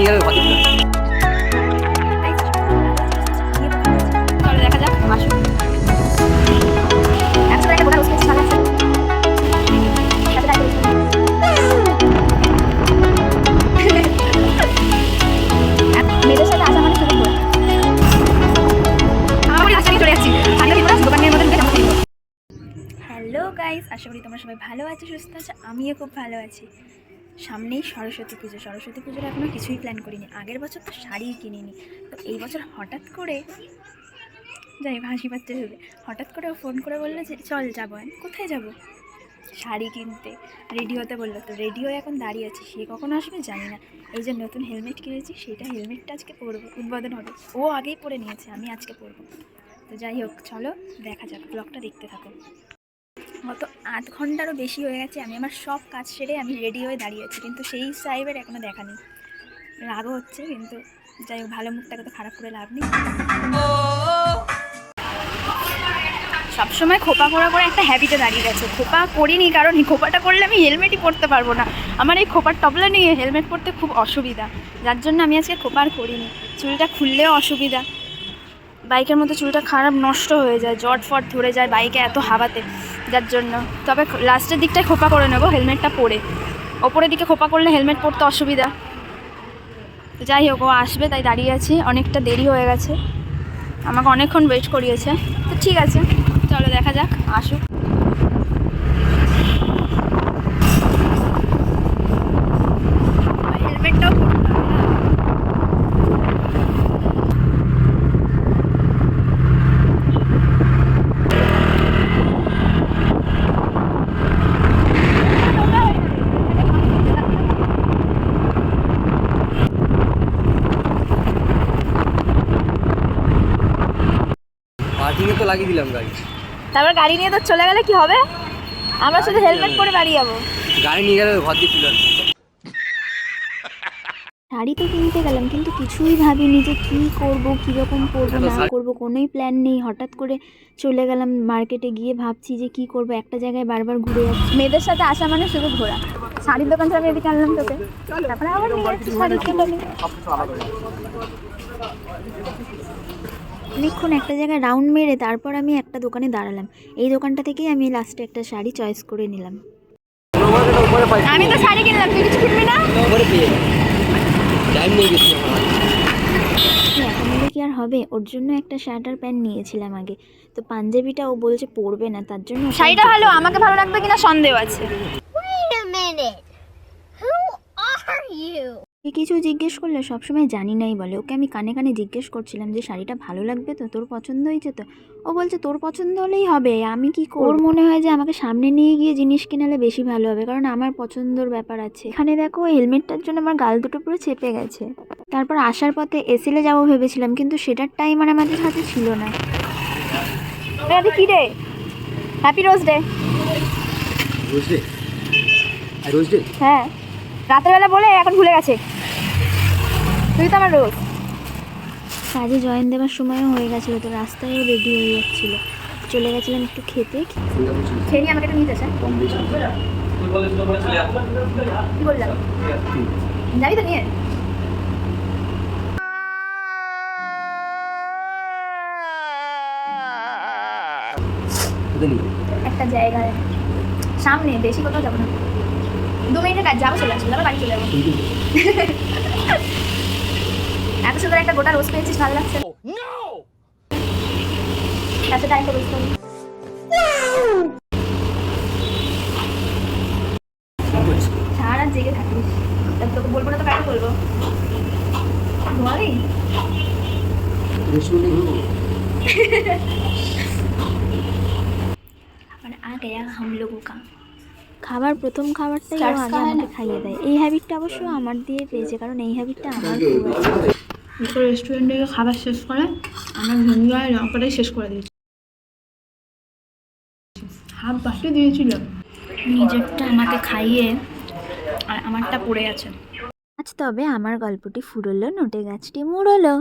নিয়ে যাবে ভালো। চলো দেখা যাক আসুন। একসাথে একটা গোটা রোজ ভালো আছে। মেয়েদের সাথে আসা মানে শুধু ঘোরা। আমার রাস্তা দিয়ে চলে যাচ্ছি। দোকানের মধ্যে হ্যালো গাইস, আশা করি তোমরা সবাই ভালো আছো, সুস্থ আছো। আমিও খুব ভালো আছি। সামনেই সরস্বতী পুজো। সরস্বতী পুজোর এখনও কিছুই প্ল্যান করিনি। আগের বছর তো শাড়িই কিনিনি, তো এই বছর হঠাৎ করে যাই হাসি পাচ্ছে ভেবে হঠাৎ করে ও ফোন করে বললো যে চল যাবো। কোথায় যাব? শাড়ি কিনতে রেডি হতে বললো। তো রেডি হয়ে এখন দাঁড়িয়ে আছি, সে কখন আসবে জানি না। এই যে নতুন হেলমেট কিনেছি, সেটা হেলমেটটা আজকে পরবো, উদ্বোধন হবে। ও আগেই পরে নিয়েছে, আমি আজকে পরবো। তো যাই হোক, চলো দেখা যাক, ব্লগটা দেখতে থাকো। গত আধ ঘন্টারও বেশি হয়ে গেছে আমি আমার সব কাজ সেরে আমি রেডি হয়ে দাঁড়িয়ে আছি, কিন্তু সেই সাহেবের এখনও দেখা নেই। রাগও হচ্ছে, কিন্তু যাই হোক, ভালো মুখটাকে তো খারাপ করে লাভ নেই। সবসময় খোপা করে একটা হ্যাবিটে দাঁড়িয়ে গেছে। খোপা করিনি কারণ এই খোপাটা করলে আমি হেলমেটই পরতে পারবো না। আমার এই খোপার টবলা নিয়ে হেলমেট পরতে খুব অসুবিধা, যার জন্য আমি আজকে খোপা আর করিনি। চুলটা খুললেও অসুবিধা, বাইকের মধ্যে চুলটা খারাপ নষ্ট হয়ে যায়, জট ফট ধরে যায় বাইকে এত হাওয়াতে, যার জন্য। তবে লাস্টের দিকটায় খোপা করে নেবো হেলমেটটা পরে। ওপরের দিকে খোপা করলে হেলমেট পরতে অসুবিধা। তো যাই হোক, ও আসবে তাই দাঁড়িয়ে আছি। অনেকটা দেরি হয়ে গেছে, আমাকে অনেকক্ষণ ওয়েট করিয়েছে। তো ঠিক আছে, চলো দেখা যাক আসুক। হেলমেটটাও পার্কিংয়ে তো লাগিয়ে দিলাম গাড়ি। তারপর গাড়ি নিয়ে তো চলে গেলে কি হবে? আমরা শুধু হেলমেট পরে বাড়ি যাবো। গাড়ি নিয়ে গেলে ঘর দিয়ে তুলে। শাড়ি তো কিনতে গেলাম, কিন্তু কিছুই ভাবিনি যে কী করবো, কীরকম করবো না করবো, কোনোই প্ল্যান নেই। হঠাৎ করে চলে গেলাম মার্কেটে, গিয়ে ভাবছি যে কী করবো, একটা জায়গায় বারবার ঘুরে যাচ্ছি। মেয়েদের সাথে আসা মানে শুধু ঘোরা। শাড়ির দোকান থেকে আমি এদিকে আনলাম তোকে, তারপরে আবার নিয়ে যাচ্ছি শাড়ি কিনে। অনেকক্ষণ একটা জায়গায় রাউন্ড মেরে তারপর আমি একটা দোকানে দাঁড়ালাম। এই দোকানটা থেকেই আমি লাস্টে একটা শাড়ি চয়েস করে নিলাম। আমি তো শাড়ি কিনলাম, তুই কিছু কিনবি না? টাইম নিয়ে গেছি আমার। এখন নিলে কি আর হবে? ওর জন্য একটা শার্ট আর প্যান্ট নিয়েছিলাম আগে, তো পাঞ্জাবিটা ও বলছে পরবে না, তার জন্য। শাড়িটা ভালো, আমাকে ভালো লাগবে কিনা সন্দেহ আছে। কিছু জিজ্ঞেস করলে সবসময় জানি নাই বলে। ওকে আমি কানে কানে জিজ্ঞেস করছিলাম যে শাড়িটা ভালো লাগবে তো, তোর পছন্দ হয়েছে তো? ও বলছে তোর পছন্দ হলেই হবে, আমি কি করব? ওর মনে হয় যে আমাকে সামনে নিয়ে গিয়ে জিনিস কিনালে বেশি ভালো হবে, কারণ আমার পছন্দর ব্যাপার আছে। এখানে দেখো, হেলমেটটার জন্য আমার গাল দুটো পুরো চেপে গেছে। তারপর আসার পথে এসিলে যাবো ভেবেছিলাম, কিন্তু সেটার টাইম আর আমাদের হাতে ছিল না। কি রে, happy rose day. Rose day? হ্যাঁ, রাতের বেলা বলে এখন ভুলে গেছে। তুই তো আমার রোজ। কাজে জয়েন দেওয়ার সময়ও হয়ে গেছিলো, তো রাস্তায়ও রেডি হয়ে যাচ্ছিলো। চলে গেছিলাম একটু খেতে। খেয়ে নিয়ে আমাকে একটু নিতে চাই। কি বললাম? যাবি তো নিয়ে? একটা জায়গায় সামনে, বেশি কোথাও যাবো না, 2 মিনিটের কাজ, যাবো চলে আসবো, আবার বাড়ি চলে যাবো। এত সুন্দর একটা গোটা রোজ পেয়েছিস, ভালো লাগছে। আচ্ছা টাইম তো রোজ সারা জেগে থাকিস, তোকে বলবো না তো কাকে বলবো? ঘুমাবি? মানে আ গয়া হাম লোগোं का খাবার, প্রথম খাবারটাই ও আগে আমাকে খাইয়ে দেয়। এই হ্যাবিটটা অবশ্য আমার দিয়ে পেয়েছে, কারণ এই হ্যাবিটটা আমার খুব আছে। রেস্টুরেন্টে খাবার শেষ করে আমরা ভেঙ্গুয়ায় লঙ্কাটাই শেষ করে দিয়েছি, হাফ বাটি দিয়েছিল। নিজেরটা আমাকে খাইয়ে আর আমারটা পড়ে আছে। আজ তবে আমার গল্পটি ফুরলো, নোটে গাছটি মুড়লো।